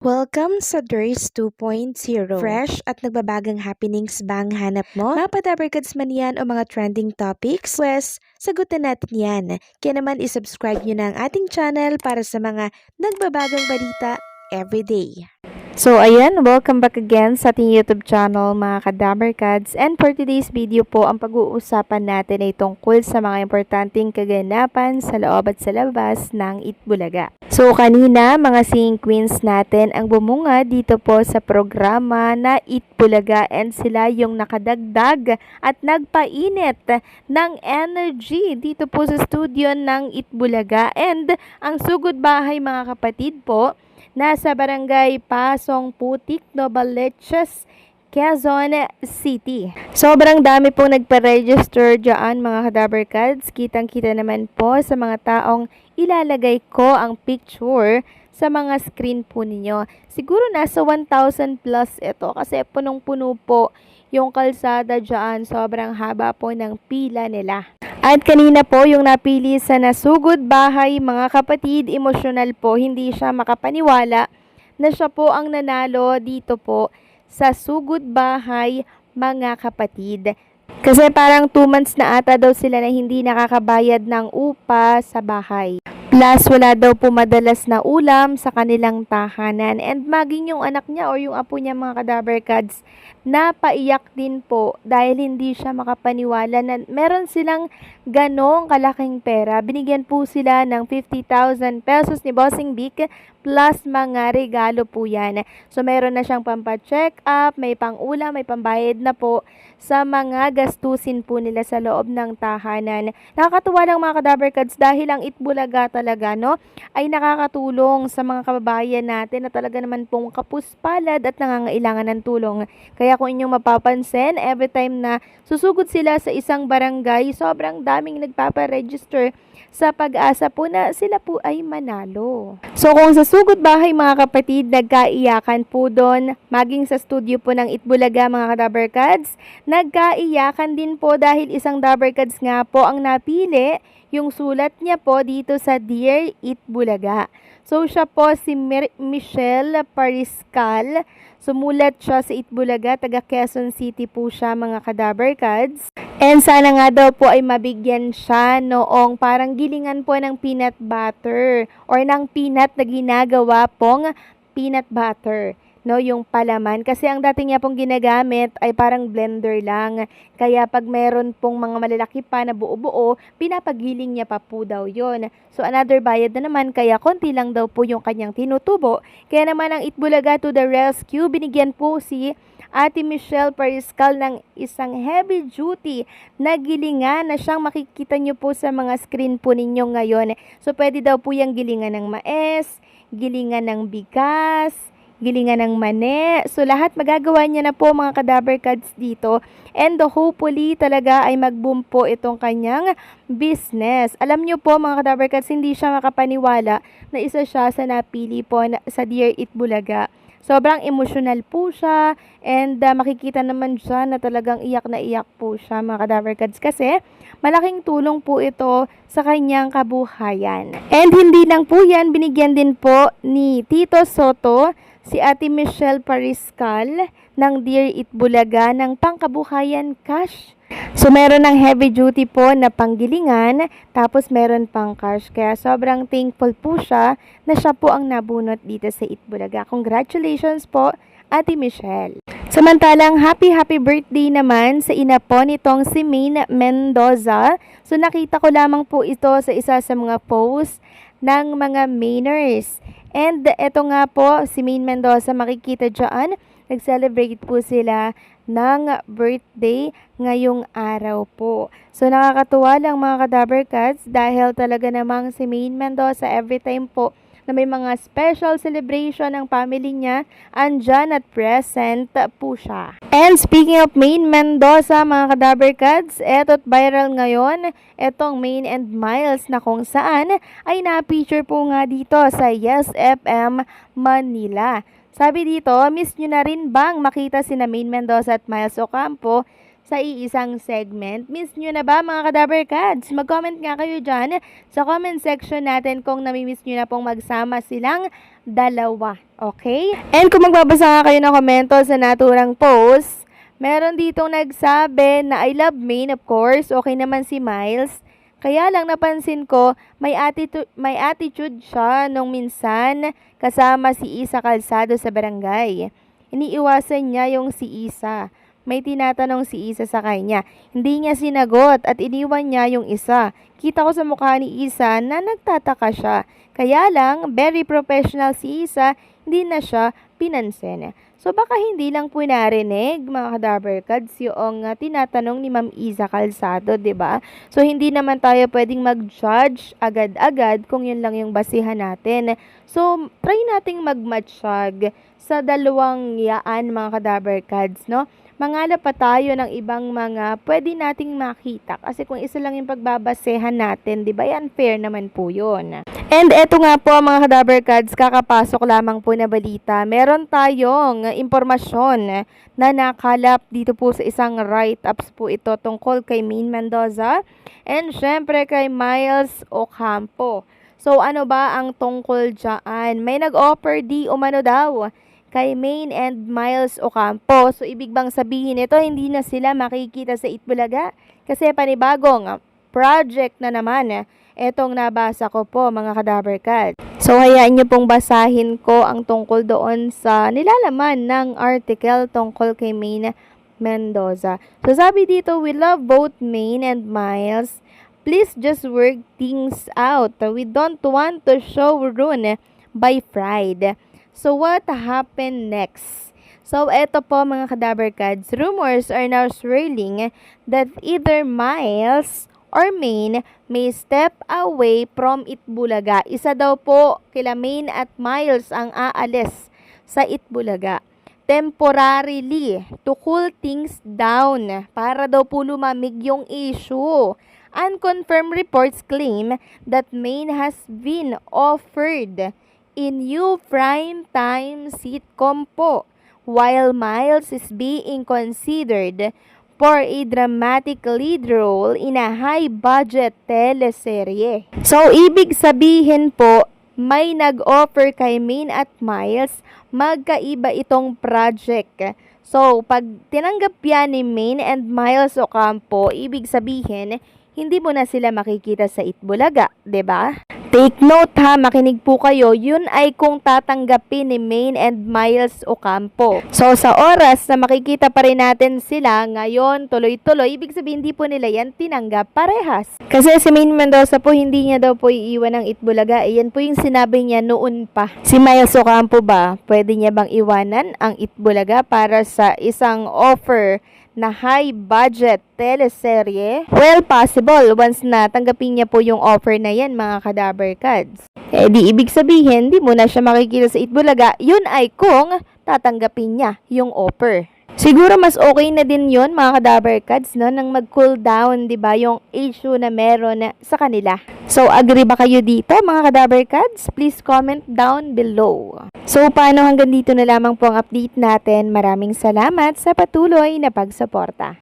Welcome sa DRS 2.0. Fresh at nagbabagang happenings bang hanap mo? Mga padabarkads man yan o mga trending topics? Pwes, sagutin natin yan. Kaya naman isubscribe nyo na ang ating channel para sa mga nagbabagang balita everyday. So ayan, welcome back again sa ating YouTube channel mga Kadabarkads, and for today's video po ang pag-uusapan natin ay tungkol sa mga importanteng kaganapan sa loob at sa labas ng Itbulaga. So kanina mga singing queens natin ang bumunga dito po sa programa na Itbulaga, and sila yung nakadagdag at nagpainit ng energy dito po sa studio ng Itbulaga. And ang sugod bahay mga kapatid po, nasa barangay Pasong Putik, Novaliches, Quezon City. Sobrang dami pong nagpa-register dyan mga Kadabarkads. Kitang-kita naman po sa mga taong ilalagay ko ang picture sa mga screen po ninyo. Siguro nasa 1,000 plus ito kasi punong-puno po yung kalsada dyan. Sobrang haba po ng pila nila. At kanina po yung napili sa nasugod bahay mga kapatid, emosyonal po, hindi siya makapaniwala na siya po ang nanalo dito po sa sugod bahay mga kapatid. Kasi parang 2 months na ata daw sila na hindi nakakabayad ng upa sa bahay. Plus, wala daw po madalas na ulam sa kanilang tahanan. And maging yung anak niya o yung apo niya mga Kadabarkads, napaiyak din po dahil hindi siya makapaniwala na meron silang ganong kalaking pera. Binigyan po sila ng 50,000 pesos ni Bossing Vic plus mga regalo po yan. So, meron na siyang pampa-check up, may pang-ulam, may pambayad na po sa mga gastusin po nila sa loob ng tahanan. Nakakatuwa lang mga Kadabarkads dahil ang Itbulaga talaga, no, ay nakakatulong sa mga kababayan natin na talaga naman pong kapuspalad at nangangailangan ng tulong. Kaya kung inyong mapapansin, every time na susugod sila sa isang barangay, sobrang daming nagpaparegister sa pag-asa po na sila po ay manalo. So kung sa sugod bahay mga kapatid, nagkaiyakan po doon, maging sa studio po ng Itbulaga mga Kadabarkads, nagkaiyakan din po dahil isang Dabarkads nga po ang napili, yung sulat niya po dito sa Dear Itbulaga. So siya po si Michelle Pariscal. Sumulat siya sa Itbulaga, taga Quezon City po siya mga Kadabarkads. And sana nga daw po ay mabigyan siya noong parang gilingan po ng peanut butter or ng peanut na ginagawa pong peanut butter. No, yung palaman. Kasi ang dati niya pong ginagamit ay parang blender lang. Kaya pag meron pong mga malalaki pa na buo-buo, pinapagiling niya pa po daw yon. So another bayad na naman, kaya konti lang daw po yung kanyang tinutubo. Kaya naman ang Itbulaga to the rescue, binigyan po si Ate Michelle Pariscal ng isang heavy duty na gilingan na siyang makikita nyo po sa mga screen po ninyo ngayon. So pwede daw po yung gilingan ng mais, gilingan ng bigas, gilingan ng mani. So lahat magagawa niya na po mga Kadabarkads dito. And hopefully talaga ay mag-boom po itong kanyang business. Alam nyo po mga Kadabarkads, hindi siya makapaniwala na isa siya sa napili po sa Dear Itbulaga. Sobrang emosyonal po siya, and makikita naman siya na talagang iyak na iyak po siya mga Kadabarkads kasi malaking tulong po ito sa kanyang kabuhayan. And hindi lang po yan, binigyan din po ni Tito Soto si Ate Michelle Pariscal ng Dear Itbulaga ng pangkabuhayan cash. So, meron ng heavy duty po na panggilingan, tapos meron pang cash. Kaya sobrang thankful po siya na siya po ang nabunot dito sa Itbulaga. Congratulations po, Ate Michelle. Samantalang happy birthday naman sa ina po nitong si Maine Mendoza. So, nakita ko lamang po ito sa isa sa mga posts ng mga Mainers. And eto nga po, si Maine Mendoza, makikita dyan, nag-celebrate po sila ng birthday ngayong araw po. So nakakatuwa lang mga Kadabarkads dahil talaga namang si Maine Mendoza every time po na may mga special celebration ng family niya, andyan at present po siya. And speaking of Maine Mendoza mga Kadabarkads, eto't viral ngayon, etong Maine and Miles na kung saan ay na-feature po nga dito sa Yes FM Manila. Sabi dito, miss nyo na rin bang makita sina Maine Mendoza at Miles Ocampo sa iisang segment. Miss nyo na ba mga Kadaber Cats? Mag-comment nga kayo dyan sa comment section natin kung namimiss nyo na pong magsama silang dalawa. Okay? And kung magbabasa nga kayo ng komento sa naturang post, meron ditong nagsabi na I love Maine, of course. Okay naman si Miles. Kaya lang napansin ko, may attitude siya nung minsan kasama si Isa Calzado sa barangay. Iniiwasan niya yung si Isa. May tinatanong si Isa sa kanya. Hindi niya sinagot at iniwan niya yung isa. Kita ko sa mukha ni Isa na nagtataka siya. Kaya lang, very professional si Isa, hindi na siya pinansin. So baka hindi lang po narinig mga Kadaber Cats yung tinatanong ni Ma'am Isa Calzado, 'di ba? So hindi naman tayo pwedeng mag-judge agad-agad kung yun lang yung basihan natin. So try nating mag-matchag sa dalawang yaan mga Kadaber Cats, no? Mangalap pa tayo ng ibang mga pwede nating makita. Kasi kung isa lang yung pagbabasehan natin, di ba? Unfair naman po yun. And eto nga po mga Kadaber Cats, kakapasok lamang po na balita. Meron tayong impormasyon na nakalap dito po sa isang write-ups po ito tungkol kay Maine Mendoza and syempre kay Miles Ocampo. So ano ba ang tungkol dyan? May nag-offer di umano daw kay Maine and Miles Ocampo. So, ibig bang sabihin ito, hindi na sila makikita sa Itbulaga? Kasi panibagong project na naman. Etong nabasa ko po, mga Kadaber Cats. So, hayaan nyo pong basahin ko ang tungkol doon sa nilalaman ng article tungkol kay Maine Mendoza. So, sabi dito, we love both Maine and Miles. Please just work things out. We don't want to show ruin by pride. So, what happened next? So, eto po mga Kadaber Cats, rumors are now swirling that either Miles or Maine may step away from Itbulaga. Isa daw po kila Maine at Miles ang aalis sa Itbulaga temporarily to cool things down para daw po lumamig yung issue. Unconfirmed reports claim that Maine has been offered in new primetime sitcom po, while Miles is being considered for a dramatic lead role in a high-budget teleserye. So, ibig sabihin po, may nag-offer kay Maine at Miles, magkaiba itong project. So, pag tinanggap yan ni Maine and Miles Ocampo, ibig sabihin, hindi mo na sila makikita sa Itbulaga, 'di ba? Take note ha, makinig po kayo, yun ay kung tatanggapin ni Maine and Miles Ocampo. So sa oras na makikita pa rin natin sila ngayon, tuloy-tuloy, ibig sabihin hindi po nila yan tinanggap parehas. Kasi si Maine Mendoza po, hindi niya daw po iiwan ng Itbulaga. Iyan po yung sinabi niya noon pa. Si Miles Ocampo ba, pwede niya bang iwanan ang Itbulaga para sa isang offer na high-budget teleserye? Well, possible once na tanggapin niya po yung offer na yan, mga Kadaber Cats. Eh di ibig sabihin, di mo na siya makikita sa Itbulaga, yun ay kung tatanggapin niya yung offer. Siguro mas okay na din yun, mga Kadaber Cats, no, nang mag-cool down, di ba, yung issue na meron sa kanila. So, agree ba kayo dito, mga Kadaber Cats? Please comment down below. So, paano hanggang dito na lamang po ang update natin. Maraming salamat sa patuloy na pagsuporta.